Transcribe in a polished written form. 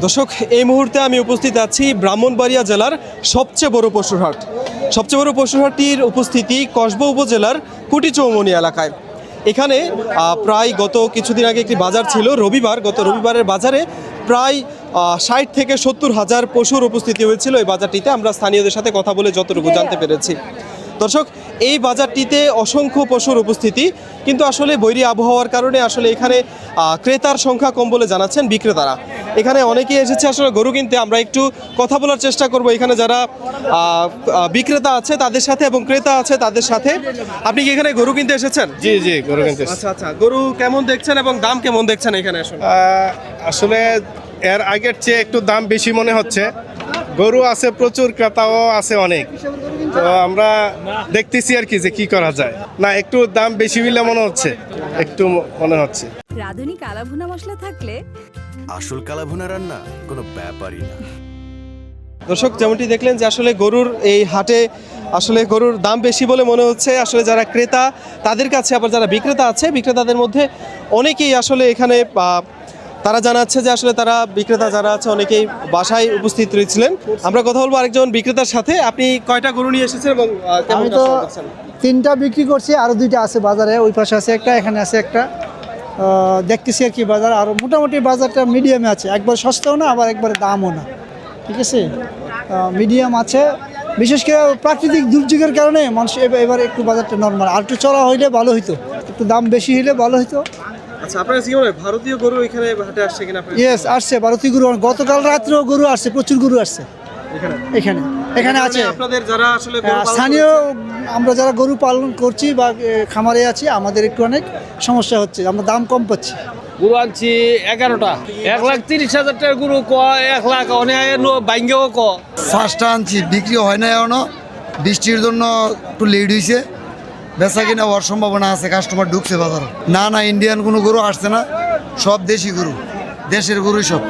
দর্শক, এই মুহূর্তে আমি উপস্থিত আছি ব্রাহ্মণবাড়িয়া জেলার সবচেয়ে বড় পশুর হাট। সবচেয়ে বড় পশুর হাটটির উপস্থিতি কসবা উপজেলার কুটি চৌমনি এলাকায়। এখানে প্রায় গত কিছুদিন আগে একটি বাজার ছিল রবিবার। গত রবিবারের বাজারে প্রায় 60 থেকে 70 হাজার পশুর উপস্থিতি হয়েছিল। এই বাজারটিতে আমরা স্থানীয়দের সাথে কথা বলে যতটুকু জানতে পেরেছি। দর্শক, এই বাজারটিতে অসংখ্য পশুর উপস্থিতি, কিন্তু আসলে বৈরী আবহাওয়ার কারণে আসলে এখানে ক্রেতার সংখ্যা কম বলে জানাচ্ছেন বিক্রেতারা। এখানে অনেকেই এসেছে আসলে গরু কিনতে। আমরা একটু কথা বলার চেষ্টা করব এখানে যারা বিক্রেতা আছে তাদের সাথে এবং ক্রেতা আছে তাদের সাথে। আপনি কি এখানে গরু কিনতে এসেছেন? জি জি, গরু কিনতে এসেছি। আচ্ছা আচ্ছা, গরু কেমন দেখছেন এবং দাম কেমন দেখছেন এখানে? আসলে এর আগের চেয়ে একটু দাম বেশি মনে হচ্ছে। গরু আছে প্রচুর, ক্রেতাও আছে অনেক। তো আমরা দেখতেছি আর কি যে কি করা যায়। না, একটু দাম বেশি হইলে মনে হচ্ছে, একটু মনে হচ্ছে। রাঁধুনি কালাভুনা মশলা থাকলে আসল কালাভুনা রান্না কোনো ব্যাপারই না। দর্শক, যেমনটি দেখলেন যে আসলে গরুর এই হাটে আসলে গরুর দাম বেশি বলে মনে হচ্ছে। আসলে যারা ক্রেতা তাদের কাছে, আবার যারা বিক্রেতা আছে বিক্রেতাদের মধ্যে অনেকেই আসলে এখানে তারা জানাচ্ছে যে আসলে তারা বিক্রেতা যারা আছে অনেকেই বাসায় উপস্থিত রয়েছিলেন। আমরা কথা বলবো আরেকজন বিক্রেতার সাথে। আপনি কয়টা গরু নিয়ে এসেছেন এবং কেমন আমি তো কাস্টমার দেখছেন? 3টা বিক্রি করছি, আরও 2টা আছে বাজারে। ওই পাশে আছে একটা, এখানে আছে একটা। দেখতেছি আর কি বাজার। আর মোটামুটি বাজারটা মিডিয়ামে আছে, একবার সস্তাও না আবার একবারে দামও না, ঠিক আছে, মিডিয়াম আছে। বিশেষ করে প্রাকৃতিক দুর্যোগের কারণে মানুষ এবার একটু বাজারটা নর্মাল। আর একটু চড়া হইলে ভালো হইতো, একটু দাম বেশি হইলে ভালো হইতো। আচ্ছা, আপনার কাছে কি মনে হয় ভারতীয় গরু এখানে হাটে আসছে কিনা? ইয়েস, আসছে ভারতীয় গরু। গতকাল রাত্রেও গরু আসছে, প্রচুর গরু আসছে এখানে এখানে আছে। আপনাদের যারা আসলে গরু পালন স্থানীয় আমরা যারা গরু পালন করছি বা খামারে আছি, আমাদের একটু অনেক সমস্যা হচ্ছে, আমরা দাম কম পাচ্ছি। গরু আনছি 11টা, 1,30,000 টাকার গরু 1 লাখ অনেক বাইঙ্গেও ফার্স্টটা আনছি, বিক্রি হয় না এখনো। বৃষ্টির জন্য একটু লেট হয়েছে, বেচা কিনা হওয়ার সম্ভাবনা আছে। কাস্টমার ঢুকছে বাজারে। না না, ইন্ডিয়ান কোনো গরু আসছে না, সব দেশি গরু, দেশের গরুই সব।